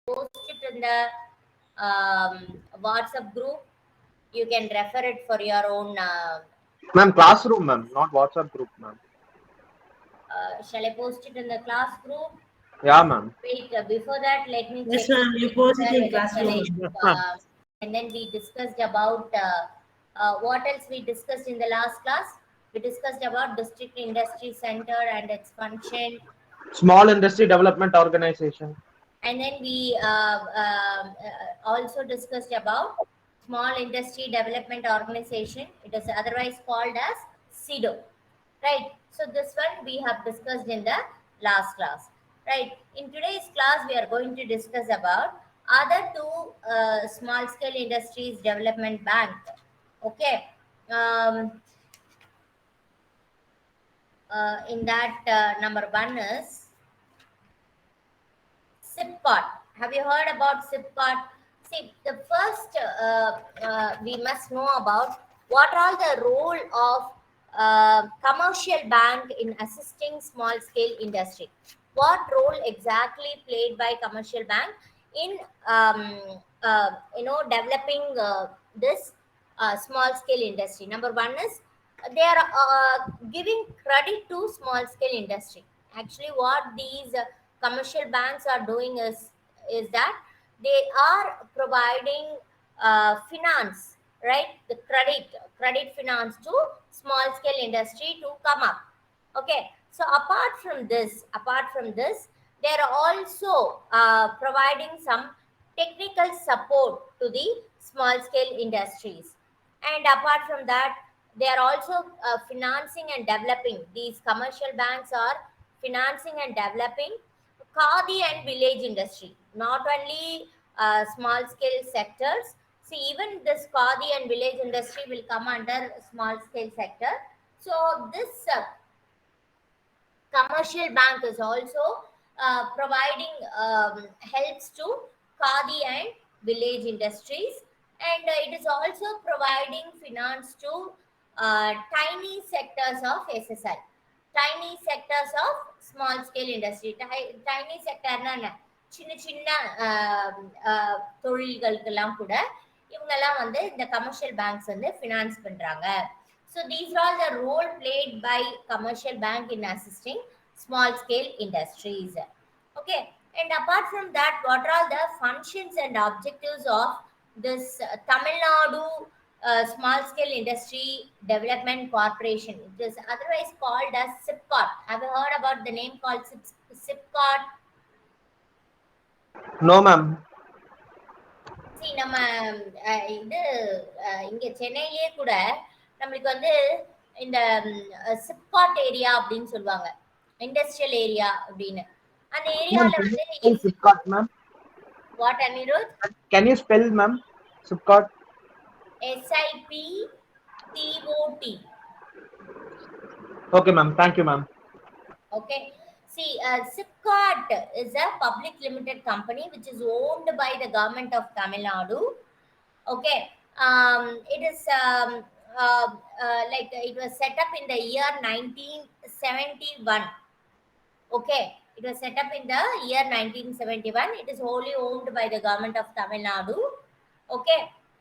post it in the WhatsApp group. You can refer it for your own. Ma'am, classroom, ma'am, not WhatsApp group, ma'am. Shall I post it in the class group? Yeah, ma'am. Wait, before that, let me Yes, check ma'am. You post it in whether it's classroom. correct. Yes, ma'am. And then we discussed about what else we discussed in the last class. We discussed about district industry center and its function, Small industry development organization. and then we also discussed about small industry development organization. It is otherwise called as SIDO, right? So this one we have discussed in the last class, right? In today's class we are going to discuss about other two small scale industries development bank. Okay. In that, number one is SIPCOT. Have you heard about SIPCOT? See, the first we must know about what are the role of commercial bank in assisting small scale industry. What role exactly played by commercial bank in developing this small scale industry? Number one is they are giving credit to small scale industry. Actually, what these commercial banks are doing is that they are providing finance, right? The credit finance to small scale industry to come up. Okay, so apart from this, they are also providing some technical support to the small scale industries, and apart from that, they are also financing and developing. These commercial banks are financing and developing khadi and village industry, not only small scale sectors. See, even this khadi and village industry will come under small scale sector. So this commercial bank is also providing helps to khadi and village industries, and it is also providing finance to tiny sectors of SSI, tiny sectors of small scale industry. Tiny sectorனா என்ன, சின்ன சின்ன தொழில்களுக்கெல்லாம் கூட இவங்கெல்லாம் வந்து இந்த commercial banks வந்து finance பண்றாங்க. So these are the role played by commercial bank in assisting small scale industries. Okay, and apart from that, what are the functions and objectives of this Tamil Nadu small scale industry development corporation? It is otherwise called as SIPCOT. Have you heard about the name called SIPCOT? No, ma'am. See, நம்ம இது இங்க சென்னையிலேயே கூட நம்மளுக்கு வந்து இந்த SIPCOT area அப்படின்னு சொல்லுவாங்க, இண்டஸ்ட்ரியல் ஏரியா அப்படின்னு. அந்த Ma'am, ஏரியால can you வந்து spell Sipcot, ma'am? What Anirudh? Can you spell, ma'am? Sipcot. SIPCOT. Okay, ma'am. Thank you, ma'am. Okay. See, SIPCOT is a public limited company which is owned by the government of Tamil Nadu. Okay. It is like it was set up in the year 1971. Okay, it was set up in the year 1971. It is wholly owned by the government of Tamil Nadu. Okay,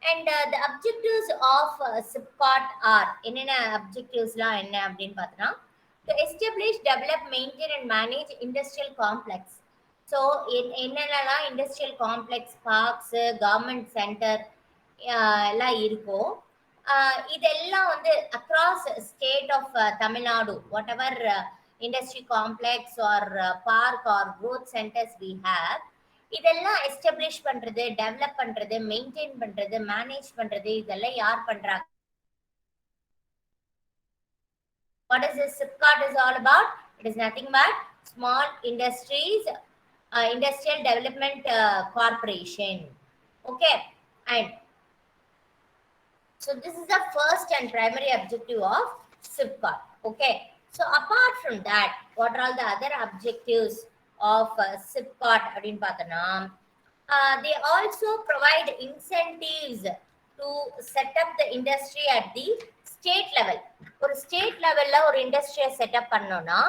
and the objectives of SIPCOT are என்னென்ன objectivesலாம் என்ன அப்படின்னு பார்த்தோன்னா, to establish, develop, maintain and manage industrial complex. So என்னென்னலாம் industrial complex, parks, government centre எல்லாம் இருக்கோ இதெல்லாம் வந்து across state of Tamil Nadu, whatever industry complex or park or growth centers we have, இதெல்லாம் எஸ்டாப்ளிஷ் பண்றது, டெவலப் பண்றது, மெயின்டைன் பண்றது, manage பண்றது, இதெல்லாம் யார் பண்றாங்க? What is this SIPCOT is all about? It is nothing but small industries industrial development corporation. Okay, and so this is the first and primary objective of SIPCOT. Okay, so apart from that, what are all the other objectives of SIPCOT அப்படின்னு பார்த்தோன்னா, they also provide incentives to set up the industry at the state level. ஒரு state லெவல்ல ஒரு இண்டஸ்ட்ரியை setup பண்ணோம்னா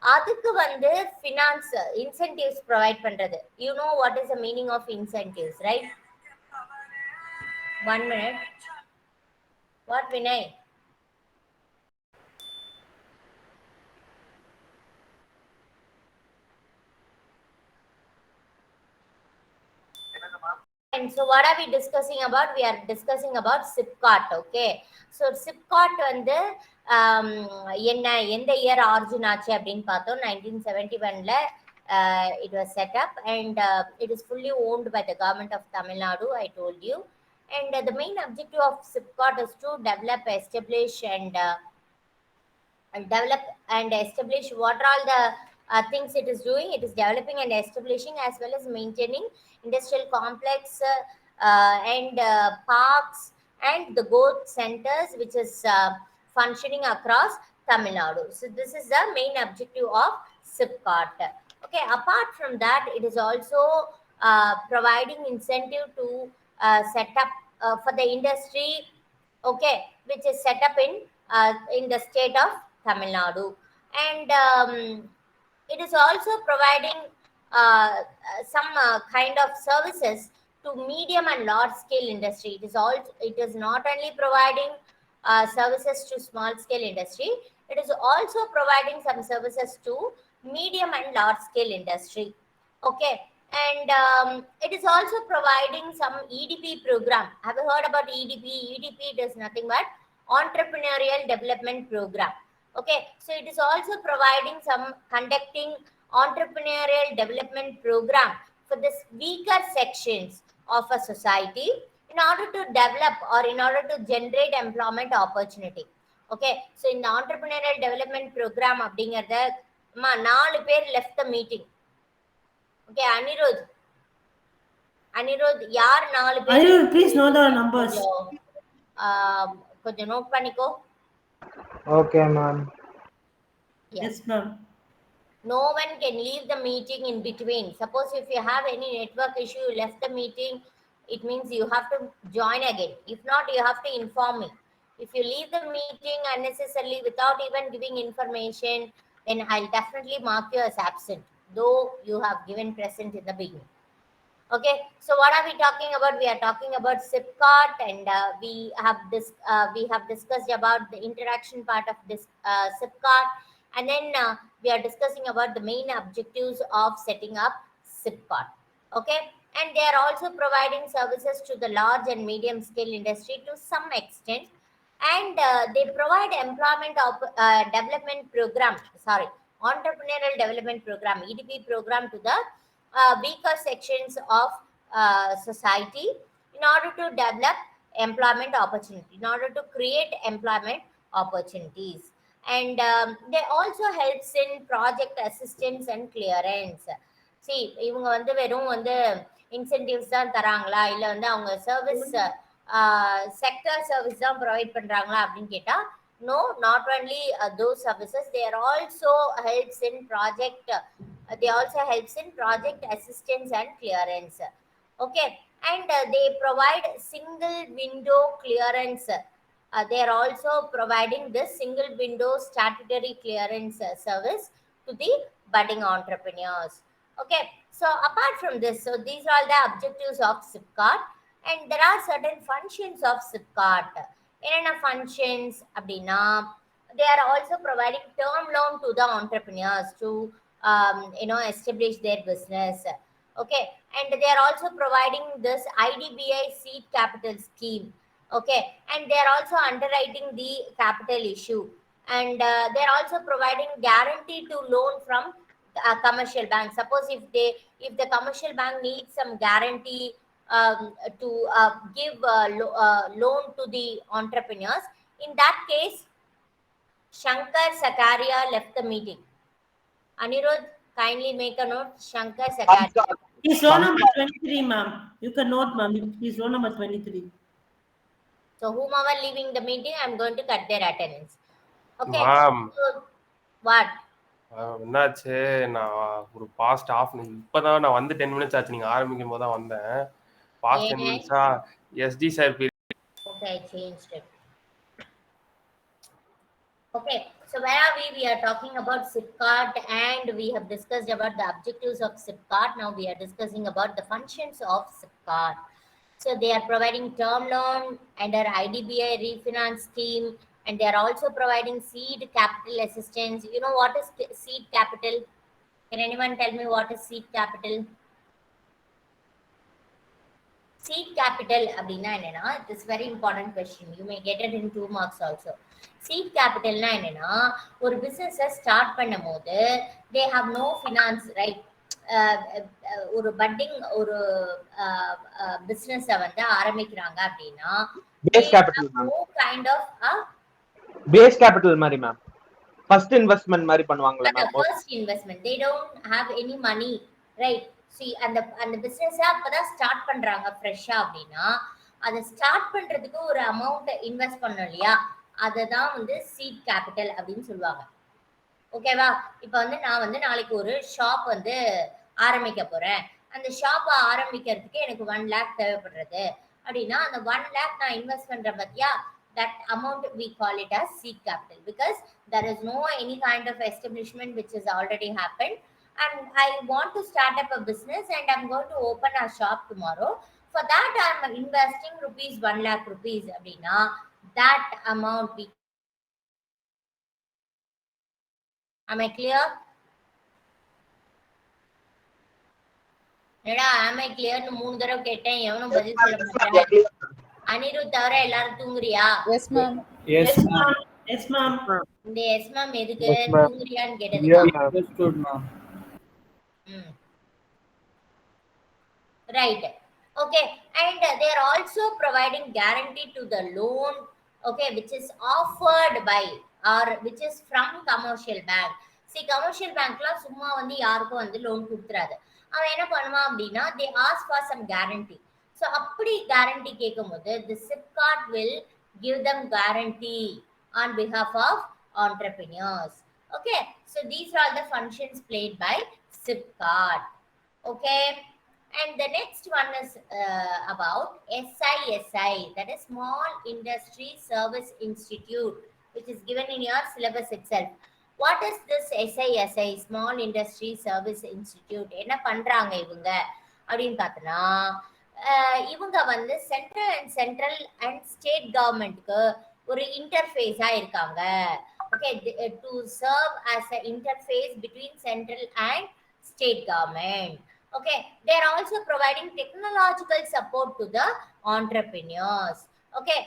அதுக்கு வந்து finance incentives provide பண்றது. You know what is the meaning of incentives, right? 1 minute. What, Vinay? And so what are we discussing about? We are discussing about SIPCOT. Okay. So SIPCOT வந்து என்ன எந்த year origin ஆச்சு அப்படின்னு பார்த்தோம். 1971ல it was set up, and it is fully owned by the government of Tamil Nadu, I told you. And the main objective of SIPCOT is to develop, establish, and establish what are all the things it is doing. It is developing and establishing as well as maintaining industrial complex and parks and the growth centers, which is functioning across Tamil Nadu. So this is the main objective of SIPCOT. Okay, apart from that, it is also providing incentive to set up for the industry, okay, which is set up in the state of Tamil Nadu. And it is also providing some kind of services to medium and large scale industry. It is not only providing services to small scale industry, it is also providing some services to medium and large scale industry. Okay. And it is also providing some EDP program. Have you heard about EDP? EDP is nothing but entrepreneurial development program. Okay, so it is also providing some conducting entrepreneurial development program for the weaker sections of a society in order to develop or in order to generate employment opportunity. Okay, so in the entrepreneurial development program அப்படிங்கறத 4 பேர் left the meeting. Okay, Anirudh யார் 4 பேர்? Anirudh, please know the numbers. கொஞ்சம் note பண்ணிக்கோ. Okay, ma'am. Yes, ma'am. No one can leave the meeting in between. Suppose if you have any network issue, you left the meeting, it means you have to join again. If not, you have to inform me. If you leave the meeting unnecessarily without even giving information, then I'll definitely mark you as absent, though you have given present in the beginning. Okay, so what are we talking about? We are talking about SIPCOT, and we have discussed about the interaction part of this SIPCOT, and then we are discussing about the main objectives of setting up SIPCOT. Okay, and they are also providing services to the large and medium scale industry to some extent, and they provide employment of development program, entrepreneurial development program, EDP program, to the weaker sections of society in order to develop employment opportunity, in order to create employment opportunities. And they also helps in project assistance and clearance. See, இவங்க வந்து வெறும் வந்து incentives தான் தராங்களா, இல்லை வந்து அவங்க service sector service தான் ப்ரொவைட் பண்ணுறாங்களா அப்படின்னு கேட்டால், no, not only those services, they are also helps in project assistance and clearance. Okay, and they provide single window clearance. They are also providing this single window statutory clearance service to the budding entrepreneurs. Okay, so apart from this, so these are all the objectives of SIPCOT, and there are certain functions of SIPCOT. என்னென்ன functions அப்படின்னா, they are also providing term loan to the entrepreneurs to establish their business. Okay, and they are also providing this IDBI seed capital scheme. Okay, and they are also underwriting the capital issue, and they are also providing guarantee to loan from commercial bank. Suppose if the commercial bank needs some guarantee to give loan to the entrepreneurs, in that case Shankar Sakaria left the meeting. Anirudh, kindly make a note. Shankar Sakaria. He's roll number 23, ma'am. You can note, ma'am. He's roll number 23. So whomever leaving the meeting, I'm going to cut their attendance. Okay. Ma'am. So, what? என்னாச்சு, நான் ஒரு past இப்பதான் நான் வந்து 10 minutes ஆச்சு. நீங்க ஆரம்பிக்கும் போது தான் வந்தேன். பாஸ்ட் 10 minutes-ஆ SD sir Okay, I changed it. Okay, so where are we? We are talking about SIPCART and we have discussed about the objectives of SIPCART. Now we are discussing about the functions of SIPCART. So they are providing term loan under IDBI refinance scheme, and they are also providing seed capital assistance. You know what is seed capital? Can anyone tell me what is seed capital? Seed capital அப்படின்னா என்னன்னா, it is very important question. You may get it in 2 marks also. Seed capitalனா என்னன்னா, ஒரு business start பண்ணும்போது they have no finance, right? ஒரு padding ஒரு business வந்து ஆரம்பிக்கிறாங்க அப்படின்னா Base capital, ma'am. no kind of Base capital மாதிரி மேம். ஃபர்ஸ்ட் இன்வெஸ்ட்மெண்ட் மாதிரி பண்ணுவாங்கல ma'am. first investment. They don't have any money, right? See, அந்த பிசினஸ் அப்பதான் ஸ்டார்ட் பண்றாங்க ஃப்ரெஷ்ஷா அப்படின்னா அதை ஸ்டார்ட் பண்றதுக்கு ஒரு அமௌண்ட் இன்வெஸ்ட் பண்ணணும் இல்லையா, அததான் வந்து சீட் கேபிட்டல் அப்படின்னு சொல்லுவாங்க. ஓகேவா? இப்போ வந்து நான் வந்து நாளைக்கு ஒரு ஷாப் வந்து ஆரம்பிக்க போறேன். அந்த ஷாப்பை ஆரம்பிக்கிறதுக்கு எனக்கு 1 lakh தேவைப்படுறது அப்படின்னா அந்த 1 lakh நான் இன்வெஸ்ட் பண்றேன் பத்தியா, that amount we call it as seed capital because there is no any kind of establishment which has already happened and I want to start up a business and I'm going to open a shop tomorrow. For that I'm investing rupees 1 lakh rupees அப்படின்னா that amount we. Am I clear? என்னடா am I clear னு 3 தடவை கேட்டேன், எவனும் பதில் சொல்ல மாட்டாங்க. அனிருத் தவிர எல்லாரும் தூங்குறியா? Yes, ma'am. Yes, ma'am. Yes, ma'am. இந்த எஸ் மேம் எதுக்கு? Yes, ma'am. தூங்குறியான்னு Yeah, கேட்டதுக்கு. ma'am. Understood, ma'am. Right. Okay. And they are also providing guarantee to the loan, okay, which is offered by or which is from commercial bank. See, commercial bankலாம் சும்மா வந்து யாருக்கும் வந்து loan கொடுத்துறாது. அவன் என்ன பண்ணுவான் அப்படின்னா they ask for some guarantee. So அப்படி guarantee கேட்கும்போது the SIPCART will give them guarantee on behalf of entrepreneurs. Okay. So these are the functions played by SIPCART. Okay. And the next one is about SISI, that is Small Industry Service Institute, which is given in your syllabus itself. What is this SISI, Small Industry Service Institute? என்ன பண்றாங்க இவங்க அப்படின்னு பார்த்தோன்னா, இவங்க வந்து central and state கவர்மெண்ட்க்கு ஒரு இன்டர்ஃபேஸா இருக்காங்க. Okay, to serve as an interface between central and state government. Okay, they are also providing technological support to the entrepreneurs. Okay,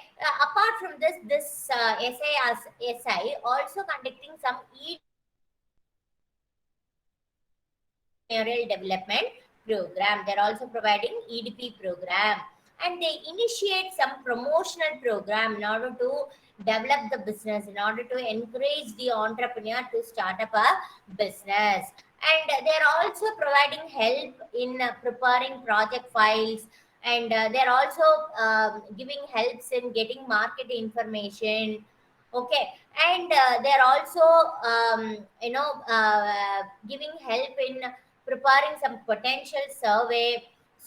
apart from this SI also conducting some entrepreneurial development program. They are also providing EDP program and they initiate some promotional program in order to develop the business, in order to encourage the entrepreneur to start up a business. And they are also providing help in preparing project files and they are also giving helps in getting market information. Okay, and they are also giving help in preparing some potential survey.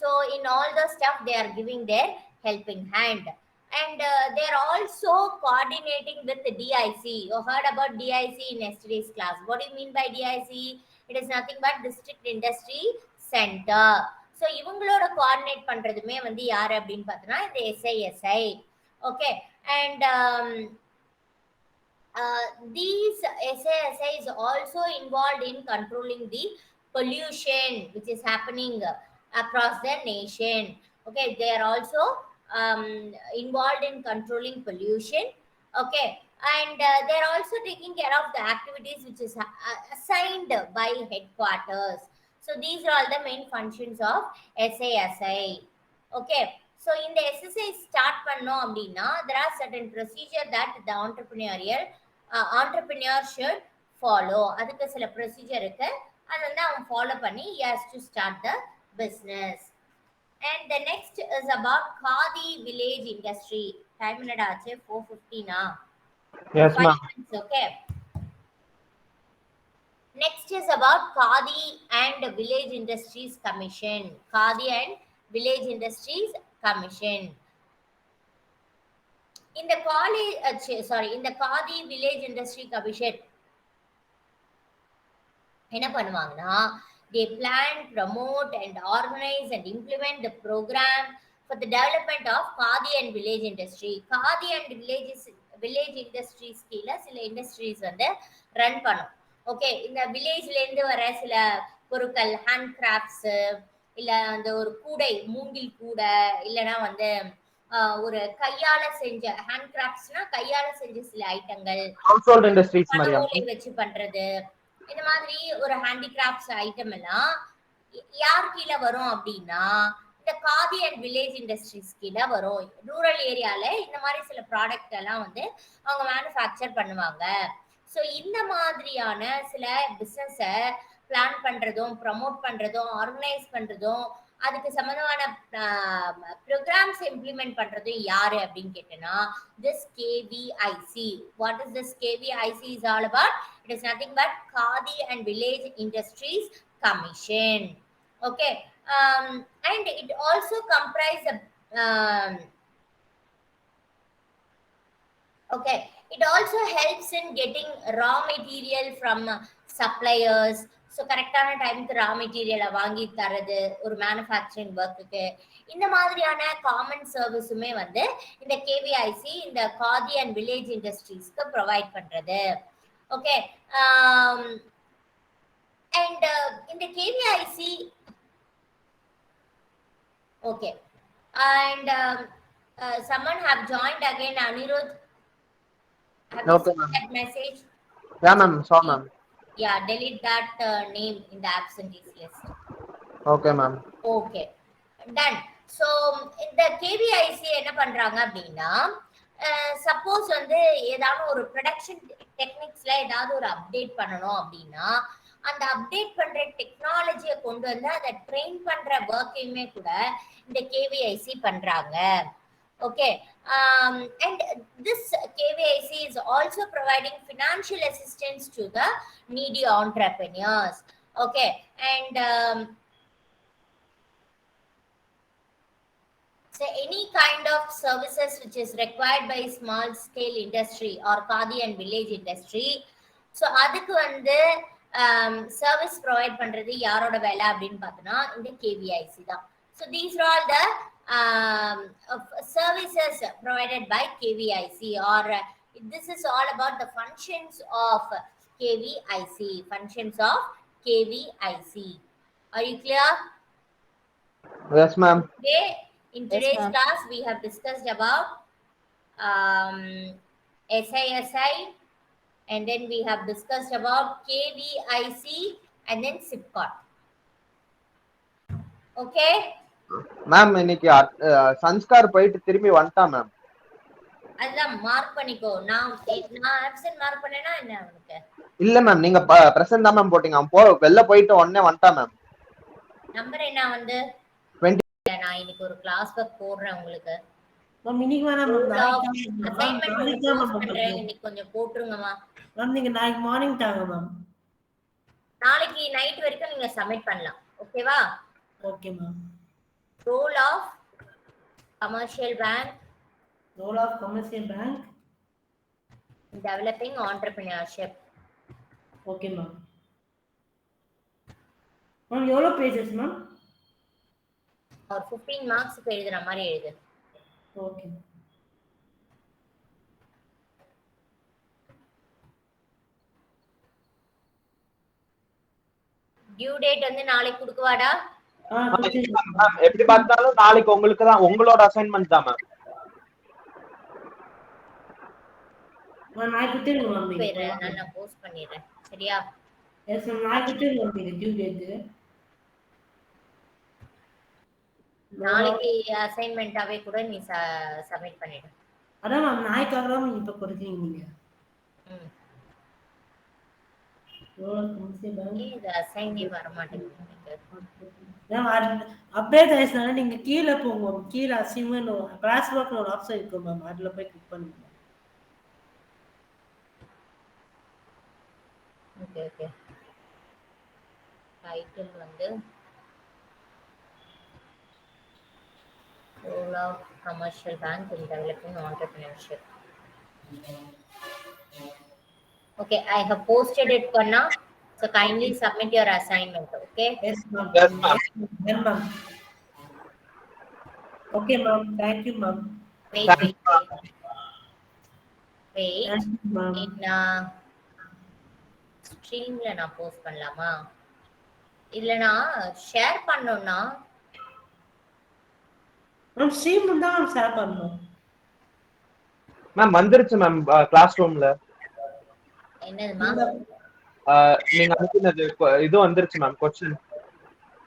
So in all the stuff they are giving their helping hand. And they are also coordinating with the DIC. You heard about DIC in yesterday's class. What do you mean by DIC? It is nothing but District Industry Center. So இவங்களோட coordinate பண்றதுமே வந்து யார் அப்படின்னு பார்த்தோன்னா இந்த SISI. Okay, and these SISI is also involved in controlling the pollution which is happening across the nation. Okay, they are also involved in controlling pollution. Okay, and they are also taking care of the activities which is assigned by headquarters. So these are all the main functions of SISI. Okay, so in the SSI start பண்ணோம் அப்படின்னா there are certain procedure that the entrepreneur should follow. அதுக்கு சில procedure இருக்கு, அது வந்து அவன் follow பண்ணி he has to start the business. And the next is about Khadi village industry. Time என்னடா ஆச்சு? 4:15 ஆ? Yes, ma'am. Okay. Next is about Khadi and Village Industries Commission. Khadi and Village Industries Commission. இந்த இந்த khadi village industry commission என்ன பண்ணுவாங்கன்னா, they plan, promote and organize and implement the program for the development of khadi and village industry. Khadi and village industries கீழ சில industries வந்து run பண்ணும். Okay, இந்த வில்லேஜ்ல இருந்து வர சில பொருட்கள், ஹேண்ட் கிராஃப்ட்ஸ், இல்ல அந்த ஒரு கூடை, மூங்கில் கூடை, இல்லனா வந்து ஒரு கையால செஞ்ச ஹேண்ட் கிராஃப்ட்ஸ்னா கையால செஞ்ச சில ஐட்டங்கள், ஹவுஸ் ஹோல்ட் இண்டஸ்ட்ரீஸ் மாதிரியா? ஓலை வச்சு பண்றது, இந்த மாதிரி ஒரு ஹேண்டிகிராஃப்ட்ஸ் ஐட்டம் எல்லாம் யார் கீழே வரும் அப்படின்னா, இந்த காதி அண்ட் வில்லேஜ் இண்டஸ்ட்ரீஸ் கீழே வரும். ரூரல் ஏரியால இந்த மாதிரி சில ப்ராடக்ட் எல்லாம் வந்து அவங்க மேனுஃபேக்சர் பண்ணுவாங்க. ஸோ இந்த மாதிரியான சில பிஸ்னஸை பிளான் பண்றதும், ப்ரமோட் பண்றதும், ஆர்கனைஸ் பண்றதும், அதுக்கு சம்பந்தமான ப்ரோக்ராம்ஸ் இம்ப்ளிமெண்ட் பண்றதும் யாரு அப்படின்னு கேட்டேன்னா, this KVIC. What is this KVIC is all about? It is nothing but Khadi and Village Industries Commission. Okay, and it also comprises okay, it also helps in getting raw material from suppliers. So கரெக்டான டைமுக்கு ரா மெட்டீரியலை வாங்கி தரது ஒரு manufacturing ஒர்க்குக்கு. இந்த மாதிரியான common சர்வீஸுமே வந்து இந்த கேவிஐசி இந்த காதி அண்ட் வில்லேஜ் இண்டஸ்ட்ரீஸ்க்கு ப்ரொவைட் பண்றது. ஓகே, அண்ட் இந்த KVIC okay, and someone have joined again, Anirudh. Have you Okay, seen ma'am. that message? Yeah, ma'am. Saw, ma'am. Yeah, delete that name in the absentees list. Okay, ma'am. Okay, done. So இந்த KVIC என்ன பண்றாங்க அப்படின்னா, suppose வந்து ஏதாவது ஒரு production டெக்னிக்ஸ்ல ஏதாவது ஒரு update பண்ணணும் அப்படின்னா, அந்த அப்டேட் பண்ற டெக்னாலஜியை கொண்டு வந்து அதை ட்ரெயின் பண்ற ஒர்க்கையுமே கூட இந்த கேவிஐசி பண்றாங்க. Okay, and this KVIC is also providing financial assistance to the needy entrepreneurs. Okay, and so any kind of services which is required by small scale industry or khadi and village industry, so அதுக்கு வந்து service provide பண்றது யாரோட வேலை அப்படின்னு பார்த்தோம்னா இந்த KVIC தான். So these are all the services provided by KVIC, or this is all about the functions of KVIC. Functions of KVIC. Are you clear? Yes, ma'am. Okay. In today's ma'am. class, we have discussed about SISI, and then we have discussed about KVIC, and then SIPCOT. Okay. Ma'am இன்னைக்கு சன்ஸ்கார் போயிட்டு திரும்பி வந்துட்டான் ma'am. அதான் mark பண்ணிக்கோ. நான் absent mark பண்ணேனா என்ன அவனுக்கு? இல்ல மேம், நீங்க பிரசன்ட் தான் மேம் போட்டீங்க. அவன் வெளில போயிட்டு உடனே வந்துட்டான் மேம். நம்பர் என்ன வந்து 20. நான் இன்னைக்கு ஒரு கிளாஸ் ஒர்க் போடுறேன் உங்களுக்கு. மேம் இன்னைக்கு வேணாம் மேம், அசைன்மென்ட் நாளைக்கு தான் மேம் பண்றேன். இன்னைக்கு கொஞ்சம் போட்டுருங்கம்மா. மேம் நீங்க நாளைக்கு மார்னிங் தாங்க மேம். நாளைக்கு நைட் வரைக்கும் நீங்க சப்மிட் பண்ணலாம். ஓகேவா? Okay ma'am. Role of commercial bank, Role of commercial bank. developing entrepreneurship. Okay ma'am. Ma'am எவ்வளோ பேஜஸ் மேம்? ஒரு 15 மார்க்ஸ்க்கு எழுதுற மாதிரி எழுது. ஓகே. டியூ டேட் வந்து நாளைக்கு கொடுக்கவாடா? எப்படி பார்த்தாலும் நாளைக்கு உங்களுக்கு தான், உங்களோட அசைன்மெண்ட் தான் மேம். நான் குத்திருங்க மேம். பேரு நான் போஸ்ட் பண்ணிடுறேன். சரியா? எஸ் மேம், நான் குத்திருங்க மேம் டியூ டேட். நாளைக்கு அசைன்மென்ட்டாவே கூட நீ சப்மிட் பண்ணிடு. அதான் மேம் நாளைக்காக தான் இப்ப கொடுத்தீங்க நீங்க. இது அசைன்மே வர மாட்டேங்குது. அப்டேட் ஆயிடுச்சுனால நீங்க கீழே போங்க. கீழே அசைன்மென்ட் கிளாஸ் ஒர்க்னு ஒரு ஆப்ஷன் இருக்கு மேம், அதுல போய் கிளிக் பண்ணுங்க. Okay okay. டைட்டில் வந்து ஒரு role of commercial bank in developing entrepreneurship. Okay, I have posted it for now. So kindly submit your assignment. Okay. Yes, ma'am. Yes, ma'am. Yes, ma'am. Okay, ma'am. Thank you, ma'am. Wait, Thank wait, you, ma'am. wait. Thank you, ma'am. In ஸ்ட்ரீம்ல நான் post பண்ணலாமா? இல்லனா share பண்ணனும்னா ma'am stream தான் ma'am share பண்ணணும். Ma'am வந்துருச்சு ma'am class ரூம்ல. என்னதுமா? நீங்க அனுப்பினது இது வந்துருச்சு மேம் क्वेश्चन.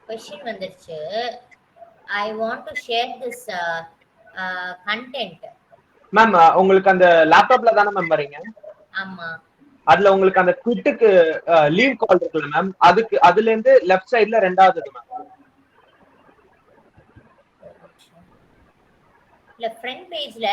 क्वेश्चन வந்துருச்சு. I want to share this content. Ma'am உங்களுக்கு அந்த லேப்டாப்ல தான மேம் வரீங்க? ஆமா. அதுல உங்களுக்கு அந்த குவிட்டுக்கு லீவ் கால் இருக்குல்ல மேம், அதுல இருந்து லெஃப்ட் சைடுல ரெண்டாவது மேம். இல்ல ஃப்ரண்ட் பேஜ்ல